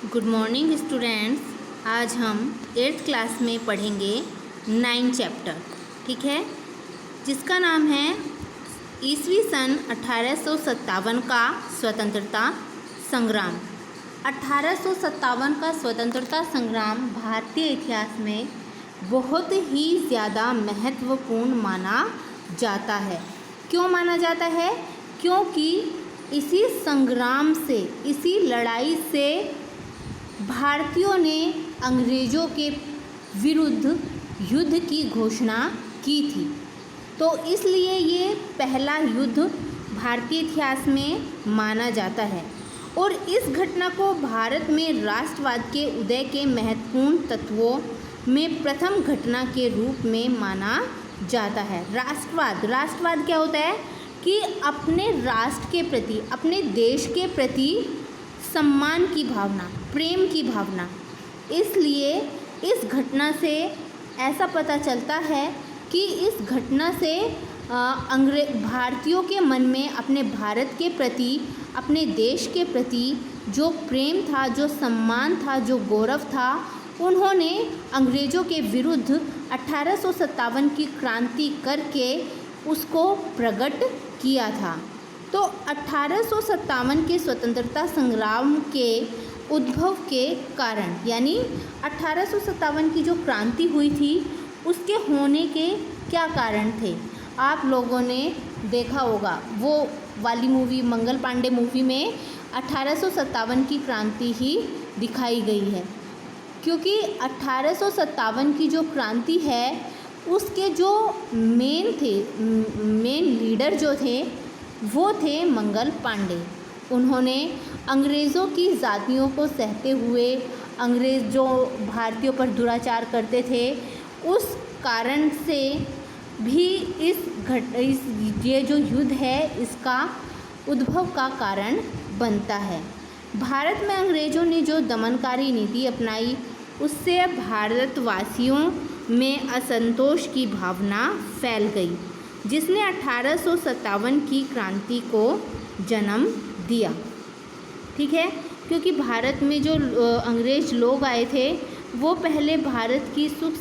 Good morning students. आज हम 8th class में पढ़ेंगे 9 चैप्टर, ठीक है, जिसका नाम है ईस्वी सन 1857 का स्वतंत्रता संग्राम। 1857 का स्वतंत्रता संग्राम भारतीय इतिहास में बहुत ही ज़्यादा महत्वपूर्ण माना जाता है। क्यों माना जाता है? क्योंकि इसी संग्राम से, इसी लड़ाई से भारतीयों ने अंग्रेज़ों के विरुद्ध युद्ध की घोषणा की थी। तो इसलिए ये पहला युद्ध भारतीय इतिहास में माना जाता है और इस घटना को भारत में राष्ट्रवाद के उदय के महत्वपूर्ण तत्वों में प्रथम घटना के रूप में माना जाता है। राष्ट्रवाद क्या होता है कि अपने राष्ट्र के प्रति, अपने देश के प्रति सम्मान की भावना, प्रेम की भावना। इसलिए इस घटना से ऐसा पता चलता है कि इस घटना से भारतीयों के मन में अपने भारत के प्रति, अपने देश के प्रति जो प्रेम था, जो सम्मान था, जो गौरव था, उन्होंने अंग्रेज़ों के विरुद्ध 1857 की क्रांति करके उसको प्रकट किया था। तो 1857 के स्वतंत्रता संग्राम के उद्भव के कारण, यानी 1857 की जो क्रांति हुई थी उसके होने के क्या कारण थे, आप लोगों ने देखा होगा। वो वाली मूवी, मंगल पांडे मूवी में 1857 की क्रांति ही दिखाई गई है, क्योंकि 1857 की जो क्रांति है उसके जो मेन लीडर जो थे वो थे मंगल पांडे। उन्होंने अंग्रेज़ों की जातियों को सहते हुए, अंग्रेज़ जो भारतीयों पर दुराचार करते थे, उस कारण से भी ये जो युद्ध है इसका उद्भव का कारण बनता है। भारत में अंग्रेज़ों ने जो दमनकारी नीति अपनाई उससे भारतवासियों में असंतोष की भावना फैल गई, जिसने 1857 की क्रांति को जन्म दिया, ठीक है। क्योंकि भारत में जो अंग्रेज़ लोग आए थे वो पहले भारत की सुख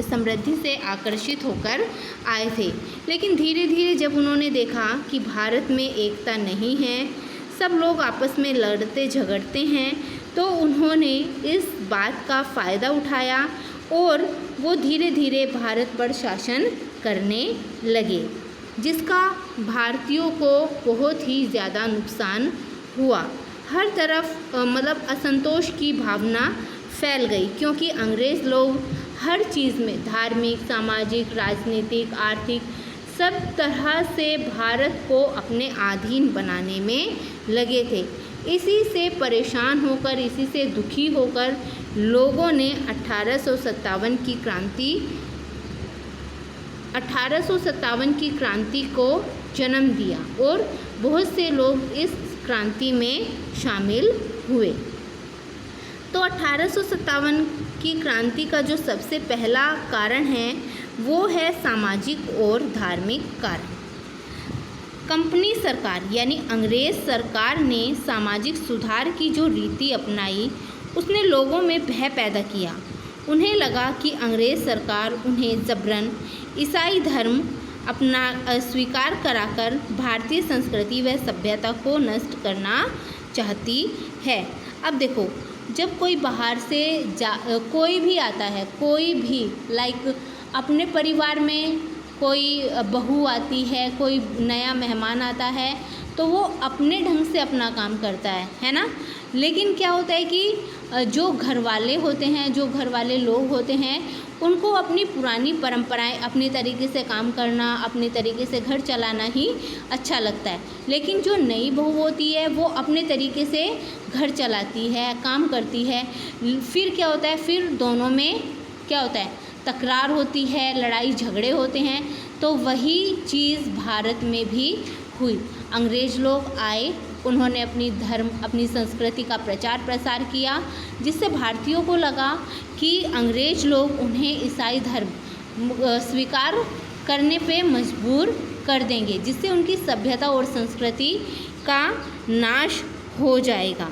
समृद्धि से आकर्षित होकर आए थे, लेकिन धीरे धीरे जब उन्होंने देखा कि भारत में एकता नहीं है, सब लोग आपस में लड़ते झगड़ते हैं, तो उन्होंने इस बात का फ़ायदा उठाया और वो धीरे धीरे भारत पर शासन करने लगे, जिसका भारतीयों को बहुत ही ज़्यादा नुकसान हुआ। हर तरफ असंतोष की भावना फैल गई, क्योंकि अंग्रेज़ लोग हर चीज़ में, धार्मिक, सामाजिक, राजनीतिक, आर्थिक, सब तरह से भारत को अपने अधीन बनाने में लगे थे। इसी से परेशान होकर, इसी से दुखी होकर लोगों ने 1857 की क्रांति को जन्म दिया और बहुत से लोग इस क्रांति में शामिल हुए। तो 1857 की क्रांति का जो सबसे पहला कारण है वो है सामाजिक और धार्मिक कारण। कंपनी सरकार यानी अंग्रेज़ सरकार ने सामाजिक सुधार की जो रीति अपनाई उसने लोगों में भय पैदा किया। उन्हें लगा कि अंग्रेज़ सरकार उन्हें जबरन ईसाई धर्म अपना स्वीकार कराकर भारतीय संस्कृति व सभ्यता को नष्ट करना चाहती है। अब देखो, जब कोई बाहर से कोई भी आता है, कोई भी अपने परिवार में कोई बहू आती है, कोई नया मेहमान आता है, तो वो अपने ढंग से अपना काम करता है ना। लेकिन क्या होता है कि जो घर वाले होते हैं, जो घर वाले लोग होते हैं, उनको अपनी पुरानी परंपराएं, अपने तरीके से काम करना, अपने तरीके से घर चलाना ही अच्छा लगता है। लेकिन जो नई बहू होती है वो अपने तरीके से घर चलाती है, काम करती है। फिर क्या होता है, फिर दोनों में क्या होता है, तकरार होती है, लड़ाई झगड़े होते हैं। तो वही चीज़ भारत में भी हुई। अंग्रेज़ लोग आए, उन्होंने अपनी धर्म, अपनी संस्कृति का प्रचार प्रसार किया, जिससे भारतीयों को लगा कि अंग्रेज़ लोग उन्हें ईसाई धर्म स्वीकार करने पे मजबूर कर देंगे, जिससे उनकी सभ्यता और संस्कृति का नाश हो जाएगा,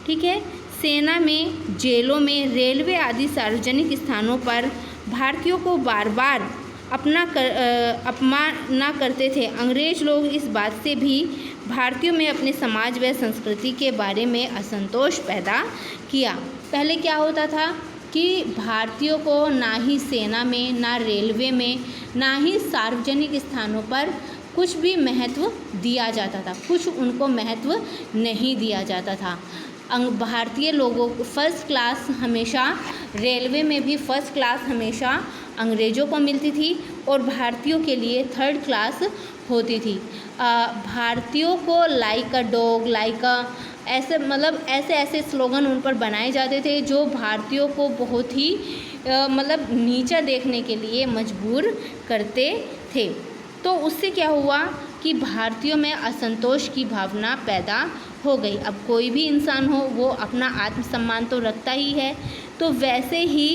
ठीक है। सेना में, जेलों में, रेलवे आदि सार्वजनिक स्थानों पर भारतीयों को बार बार अपमाना करते थे। अंग्रेज लोग इस बात से भी भारतीयों में अपने समाज व संस्कृति के बारे में असंतोष पैदा किया। पहले क्या होता था कि भारतीयों को ना ही सेना में, ना रेलवे में, ना ही सार्वजनिक स्थानों पर कुछ भी महत्व दिया जाता था, कुछ उनको महत्व नहीं दिया जाता था। भारतीय लोगों को फर्स्ट क्लास हमेशा, रेलवे में भी फर्स्ट क्लास हमेशा अंग्रेज़ों को मिलती थी और भारतीयों के लिए थर्ड क्लास होती थी। भारतीयों को लाइक अ डॉग, लाइक अ, ऐसे स्लोगन उन पर बनाए जाते थे जो भारतीयों को बहुत ही नीचा देखने के लिए मजबूर करते थे। तो उससे क्या हुआ कि भारतीयों में असंतोष की भावना पैदा हो गई। अब कोई भी इंसान हो वो अपना आत्मसम्मान तो रखता ही है, तो वैसे ही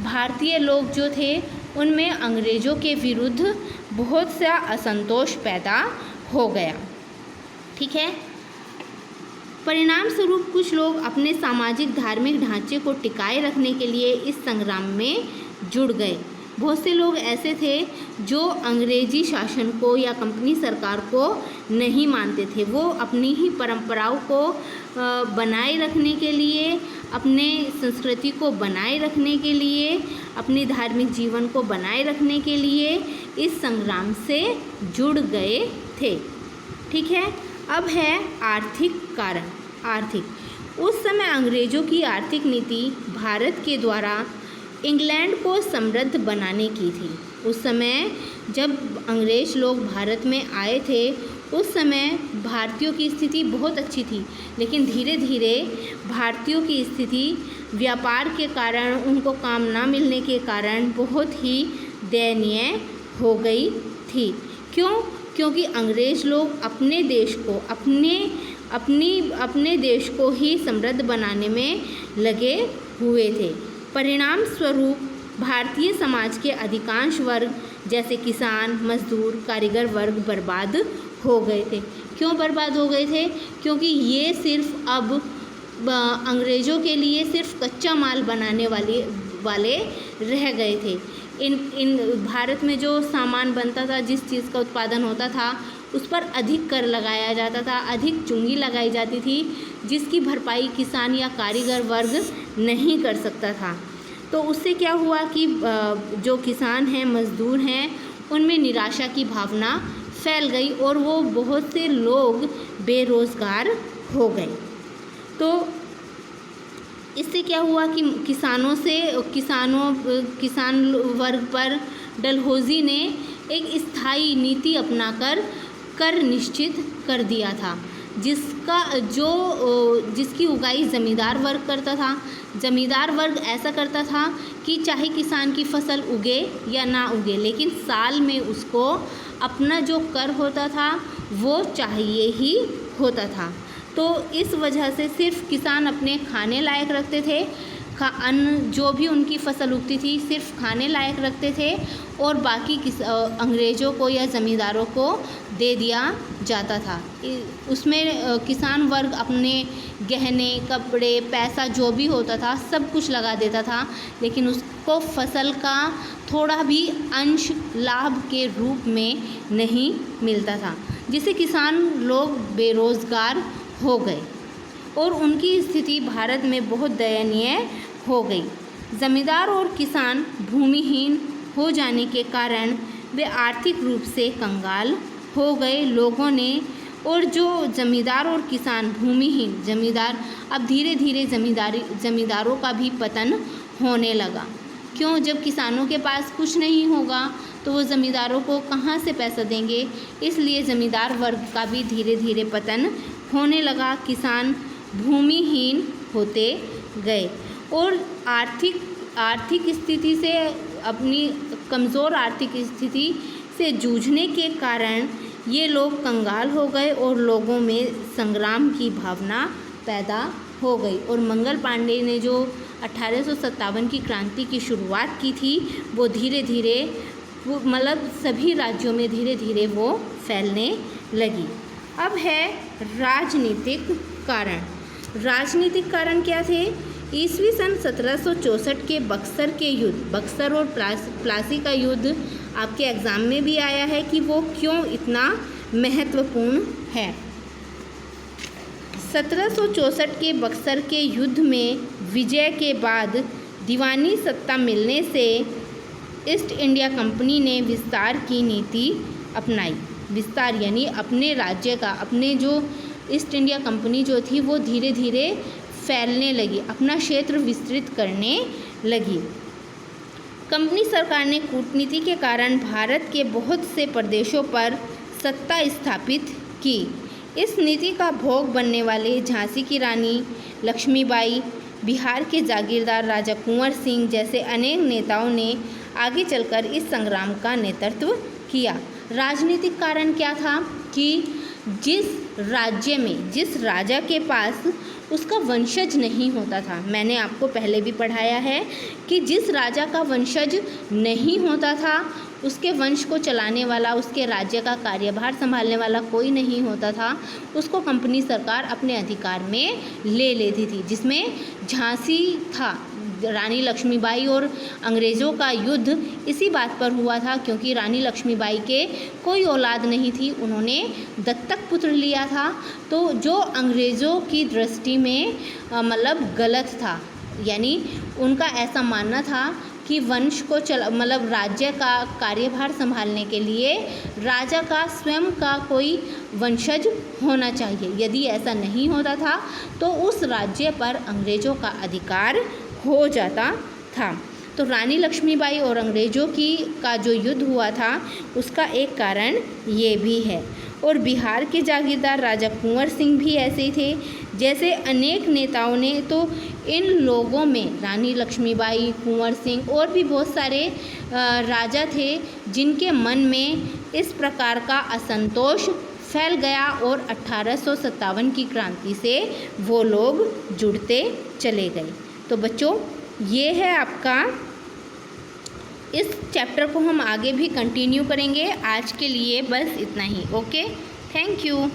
भारतीय लोग जो थे उनमें अंग्रेज़ों के विरुद्ध बहुत सा असंतोष पैदा हो गया। ठीक है। परिणाम स्वरूप कुछ लोग अपने सामाजिक धार्मिक ढांचे को टिकाए रखने के लिए इस संग्राम में जुड़ गए। बहुत से लोग ऐसे थे जो अंग्रेजी शासन को या कंपनी सरकार को नहीं मानते थे। वो अपनी ही परंपराओं को बनाए रखने के लिए, अपने संस्कृति को बनाए रखने के लिए, अपने धार्मिक जीवन को बनाए रखने के लिए इस संग्राम से जुड़ गए थे। ठीक है। अब है आर्थिक कारण। आर्थिक, उस समय अंग्रेज़ों की आर्थिक नीति भारत के द्वारा इंग्लैंड को समृद्ध बनाने की थी। उस समय जब अंग्रेज़ लोग भारत में आए थे उस समय भारतीयों की स्थिति बहुत अच्छी थी, लेकिन धीरे धीरे भारतीयों की स्थिति व्यापार के कारण, उनको काम ना मिलने के कारण बहुत ही दयनीय हो गई थी। क्यों? क्योंकि अंग्रेज़ लोग अपने देश को, अपने देश को ही समृद्ध बनाने में लगे हुए थे। परिणाम स्वरूप भारतीय समाज के अधिकांश वर्ग जैसे किसान, मजदूर, कारीगर वर्ग बर्बाद हो गए थे। क्यों बर्बाद हो गए थे? क्योंकि ये सिर्फ अब अंग्रेज़ों के लिए सिर्फ कच्चा माल बनाने वाले रह गए थे। इन भारत में जो सामान बनता था, जिस चीज़ का उत्पादन होता था उस पर अधिक कर लगाया जाता था, अधिक चुंगी लगाई जाती थी, जिसकी भरपाई किसान या कारीगर वर्ग नहीं कर सकता था। तो उससे क्या हुआ कि जो किसान हैं, मज़दूर हैं, उनमें निराशा की भावना फैल गई और वो बहुत से लोग बेरोज़गार हो गए। तो इससे क्या हुआ कि किसान वर्ग पर डलहौज़ी ने एक स्थायी नीति अपनाकर कर निश्चित कर दिया था, जिसकी उगाई ज़मींदार वर्ग करता था। ज़मींदार वर्ग ऐसा करता था कि चाहे किसान की फसल उगे या ना उगे, लेकिन साल में उसको अपना जो कर होता था वो चाहिए ही होता था। तो इस वजह से सिर्फ किसान अपने खाने लायक रखते थे, अन्न जो भी उनकी फसल उगती थी सिर्फ खाने लायक रखते थे और बाकी अंग्रेज़ों को या ज़मींदारों को दे दिया जाता था। उसमें किसान वर्ग अपने गहने, कपड़े, पैसा जो भी होता था सब कुछ लगा देता था, लेकिन उसको फसल का थोड़ा भी अंश लाभ के रूप में नहीं मिलता था, जिससे किसान लोग बेरोज़गार हो गए और उनकी स्थिति भारत में बहुत दयनीय हो गई। ज़मींदार और किसान भूमिहीन हो जाने के कारण वे आर्थिक रूप से कंगाल हो गए लोगों ने। और जो ज़मींदार और किसान भूमिहीन, ज़मींदार अब धीरे धीरे ज़मींदारों का भी पतन होने लगा। क्यों? जब किसानों के पास कुछ नहीं होगा तो वो ज़मींदारों को कहाँ से पैसा देंगे, इसलिए ज़मींदार वर्ग का भी धीरे धीरे पतन होने लगा। किसान भूमिहीन होते गए और आर्थिक स्थिति से, अपनी कमज़ोर आर्थिक स्थिति से जूझने के कारण ये लोग कंगाल हो गए और लोगों में संग्राम की भावना पैदा हो गई। और मंगल पांडे ने जो 1857 की क्रांति की शुरुआत की थी वो धीरे धीरे सभी राज्यों में धीरे धीरे वो फैलने लगी। अब है राजनीतिक कारण। राजनीतिक कारण क्या थे? ईस्वी सन 1764 के बक्सर के युद्ध, बक्सर और प्लासी का युद्ध आपके एग्ज़ाम में भी आया है कि वो क्यों इतना महत्वपूर्ण है। 1764 के बक्सर के युद्ध में विजय के बाद दीवानी सत्ता मिलने से ईस्ट इंडिया कंपनी ने विस्तार की नीति अपनाई। विस्तार यानी अपने राज्य का, अपने जो ईस्ट इंडिया कंपनी जो थी वो धीरे धीरे फैलने लगी, अपना क्षेत्र विस्तृत करने लगी। कंपनी सरकार ने कूटनीति के कारण भारत के बहुत से प्रदेशों पर सत्ता स्थापित की। इस नीति का भोग बनने वाले झांसी की रानी लक्ष्मीबाई, बिहार के जागीरदार राजा कुंवर सिंह जैसे अनेक नेताओं ने आगे चलकर इस संग्राम का नेतृत्व किया। राजनीतिक कारण क्या था कि जिस राज्य में, जिस राजा के पास उसका वंशज नहीं होता था, मैंने आपको पहले भी पढ़ाया है कि जिस राजा का वंशज नहीं होता था, उसके वंश को चलाने वाला, उसके राज्य का कार्यभार संभालने वाला कोई नहीं होता था, उसको कंपनी सरकार अपने अधिकार में ले लेती थी। जिसमें झांसी था, रानी लक्ष्मीबाई और अंग्रेज़ों का युद्ध इसी बात पर हुआ था क्योंकि रानी लक्ष्मीबाई के कोई औलाद नहीं थी, उन्होंने दत्तक पुत्र लिया था, तो जो अंग्रेज़ों की दृष्टि में मतलब गलत था। यानी उनका ऐसा मानना था कि वंश को मतलब राज्य का कार्यभार संभालने के लिए राजा का स्वयं का कोई वंशज होना चाहिए। यदि ऐसा नहीं होता था तो उस राज्य पर अंग्रेज़ों का अधिकार हो जाता था। तो रानी लक्ष्मीबाई और अंग्रेज़ों का जो युद्ध हुआ था उसका एक कारण ये भी है। और बिहार के जागीरदार राजा कुंवर सिंह भी ऐसे ही थे जैसे अनेक नेताओं ने। तो इन लोगों में रानी लक्ष्मीबाई, कुंवर सिंह और भी बहुत सारे राजा थे जिनके मन में इस प्रकार का असंतोष फैल गया और 1857 की क्रांति से वो लोग जुड़ते चले गए। तो बच्चों, ये है आपका, इस चैप्टर को हम आगे भी कंटिन्यू करेंगे। आज के लिए बस इतना ही। Okay, thank you.